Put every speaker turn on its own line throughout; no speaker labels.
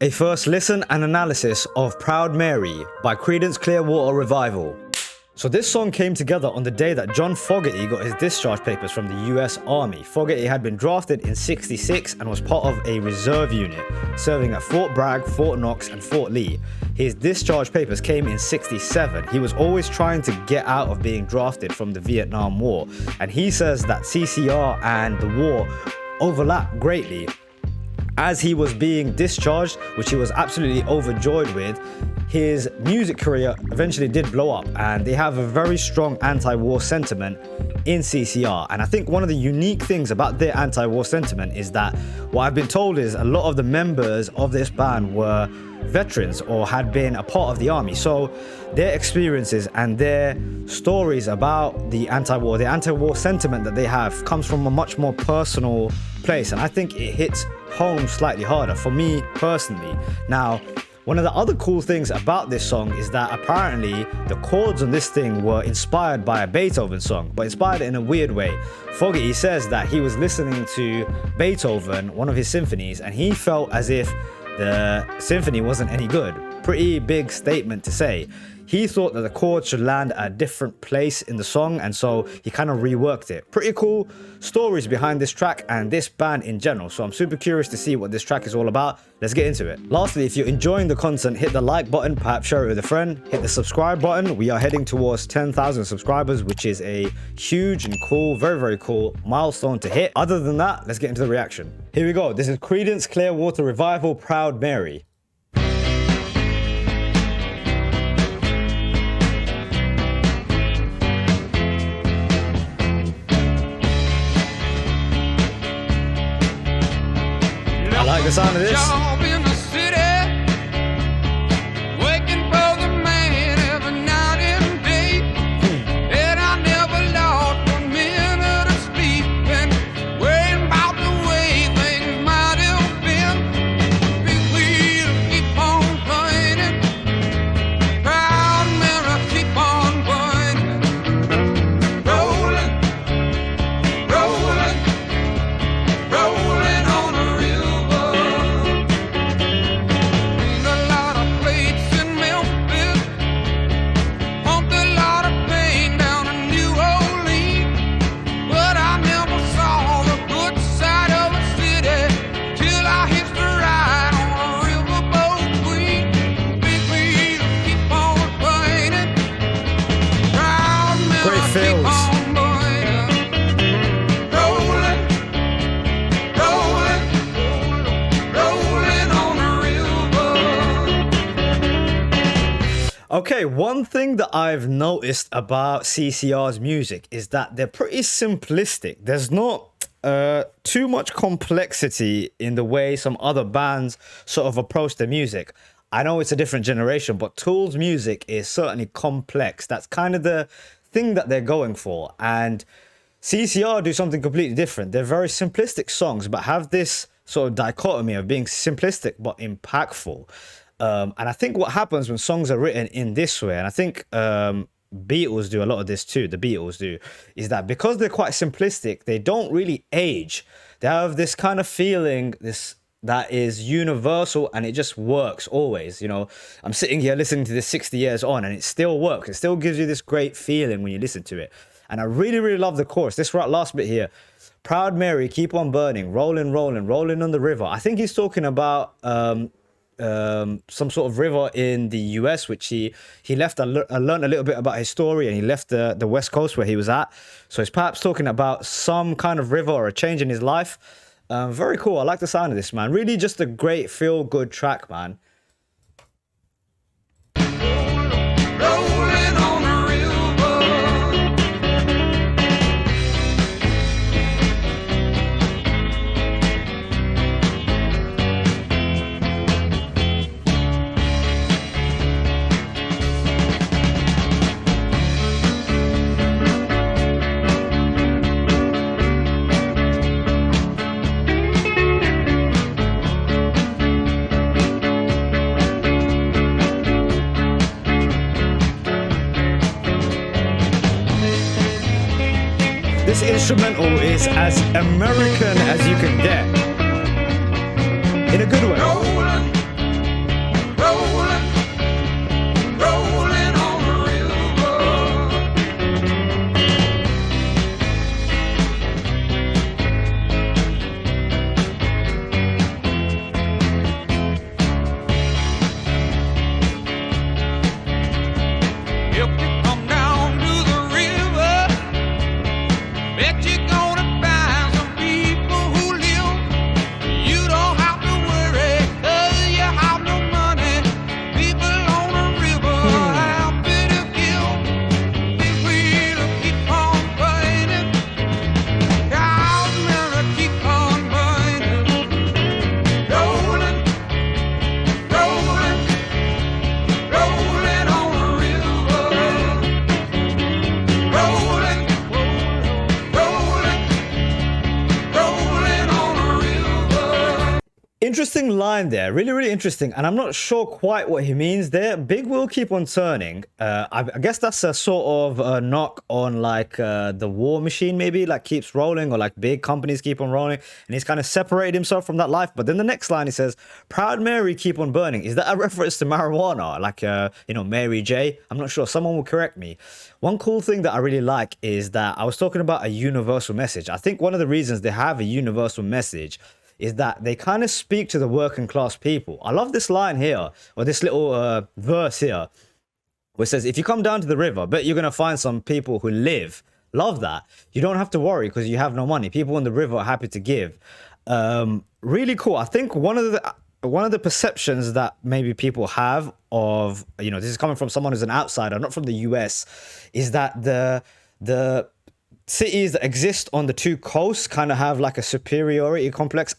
A first listen and analysis of Proud Mary by Creedence Clearwater Revival. So this song came together on the day that John Fogerty got his discharge papers from the US Army. Fogerty had been drafted in '66 and was part of a reserve unit, serving at Fort Bragg, Fort Knox and Fort Lee. His discharge papers came in '67. He was always trying to get out of being drafted from the Vietnam War, and he says that CCR and the war overlap greatly. As he was being discharged, which he was absolutely overjoyed with, his music career eventually did blow up, and they have a very strong anti-war sentiment in CCR. And I think one of the unique things about their anti-war sentiment is that what I've been told is a lot of the members of this band were veterans or had been a part of the army, so their experiences and their stories about the anti-war sentiment that they have comes from a much more personal place, and I think it hits home slightly harder for me personally. Now, one of the other cool things about this song is that apparently the chords on this thing were inspired by a Beethoven song, but inspired in a weird way. Fogerty says that he was listening to Beethoven, one of his symphonies, and he felt as if the symphony wasn't any good. Pretty big statement to say. He thought that the chords should land at a different place in the song, and so he kind of reworked it. Pretty cool stories behind this track and this band in general, so I'm super curious to see what this track is all about. Let's get into it. Lastly, if you're enjoying the content, hit the like button, perhaps share it with a friend, hit the subscribe button. We are heading towards 10,000 subscribers, which is a huge and cool, very cool milestone to hit. Other than that, let's get into the reaction. Here we go. This is Creedence Clearwater Revival, Proud Mary. I like the sound of this. Okay, one thing that I've noticed about CCR's music is that they're pretty simplistic. There's not too much complexity in the way some other bands sort of approach their music. I know it's a different generation, but Tool's music is certainly complex. That's kind of the thing that they're going for. And CCR do something completely different. They're very simplistic songs, but have this sort of dichotomy of being simplistic but impactful. And I think what happens when songs are written in this way, and I think Beatles do a lot of this too, the Beatles do, is that because they're quite simplistic, they don't really age. They have this kind of feeling, that is universal, and it just works always. You know, I'm sitting here listening to this 60 years on, and it still works. It still gives you this great feeling when you listen to it. And I really love the chorus. This last bit here. Proud Mary, keep on burning, rolling on the river. I think he's talking about some sort of river in the US, which he left. I learned a little bit about his story, and he left the West Coast where he was at. So he's perhaps talking about some kind of river or a change in his life. Very cool. I like the sound of this, man. Really just a great feel-good track, man. This instrumental is as American as you can get. In a good way. Interesting line there, really, really interesting. And I'm not sure quite what he means there. Big will keep on turning. I guess that's a sort of a knock on like the war machine, maybe, like keeps rolling, or like big companies keep on rolling. And he's kind of separated himself from that life. But then the next line he says, Proud Mary keep on burning. Is that a reference to marijuana? Like, you know, Mary J? I'm not sure. Someone will correct me. One cool thing that I really like is that I was talking about a universal message. I think one of the reasons they have a universal message is that they kind of speak to the working class people. I love this line here, or this little verse here, where it says, if you come down to the river, bet you're going to find some people who live. Love that. You don't have to worry because you have no money. People in the river are happy to give. Really cool. I think one of the perceptions that maybe people have of, you know, this is coming from someone who's an outsider, not from the US, is that the cities that exist on the two coasts kind of have like a superiority complex.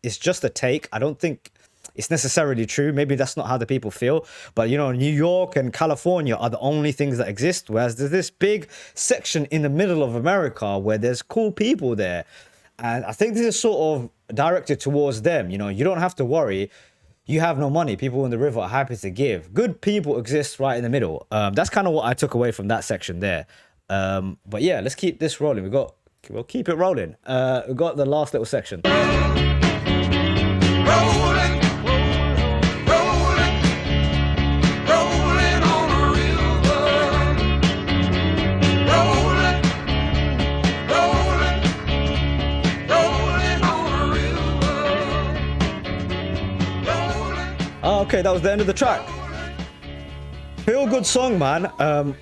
It's just a take. I don't think it's necessarily true. Maybe that's not how the people feel. But, you know, New York and California are the only things that exist. Whereas there's this big section in the middle of America where there's cool people there. And I think this is sort of directed towards them. You know, you don't have to worry. You have no money. People in the river are happy to give. Good people exist right in the middle. That's kind of what I took away from that section there. But yeah, let's keep this rolling. We'll keep it rolling. We've got the last little section. Okay, that was the end of the track. Feel good song, man.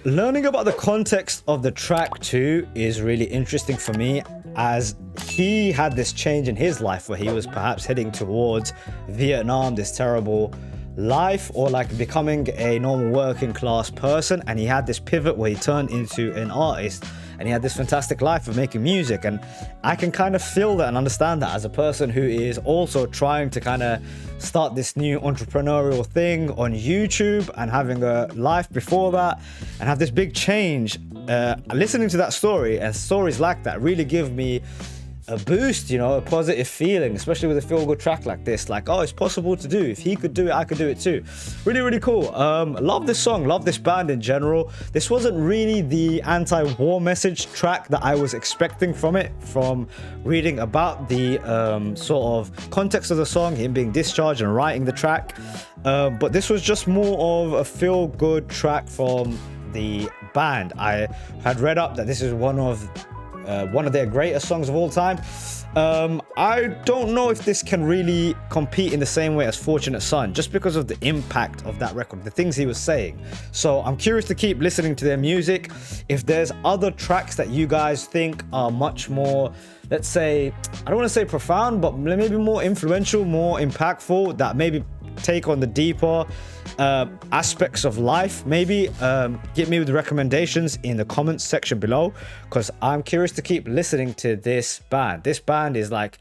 Learning about the context of the track too is really interesting for me, as he had this change in his life where he was perhaps heading towards Vietnam, this terrible life, or like becoming a normal working class person, and he had this pivot where he turned into an artist, and he had this fantastic life of making music. And I can kind of feel that and understand that as a person who is also trying to kind of start this new entrepreneurial thing on YouTube and having a life before that and have this big change. Listening to that story and stories like that really give me a boost, you know, a positive feeling, especially with a feel-good track like this. Like, oh, it's possible to do. If he could do it, I could do it too. Really, really cool. Love this song, love this band in general. This wasn't really the anti-war message track that I was expecting from it, from reading about the sort of context of the song, him being discharged and writing the track. But this was just more of a feel-good track from the band. I had read up that this is one of their greatest songs of all time. I don't know if this can really compete in the same way as Fortunate Son, just because of the impact of that record, the things he was saying. So I'm curious to keep listening to their music. If there's other tracks that you guys think are much more, let's say, I don't want to say profound, but maybe more influential, more impactful, that maybe take on the deeper aspects of life, maybe get me with recommendations in the comments section below, because I'm curious to keep listening to this band. This band is like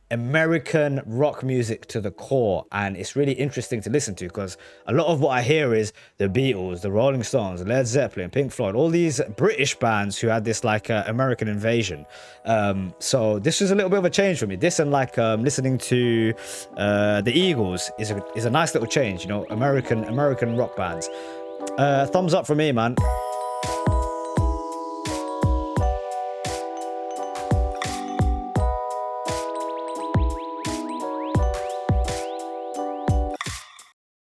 American rock music to the core, and it's really interesting to listen to, because a lot of what I hear is the Beatles, the Rolling Stones, Led Zeppelin, Pink Floyd, all these British bands who had this like American invasion. So this is a little bit of a change for me. This and like listening to the Eagles is a nice little change, you know, American rock bands. Thumbs up for me, man.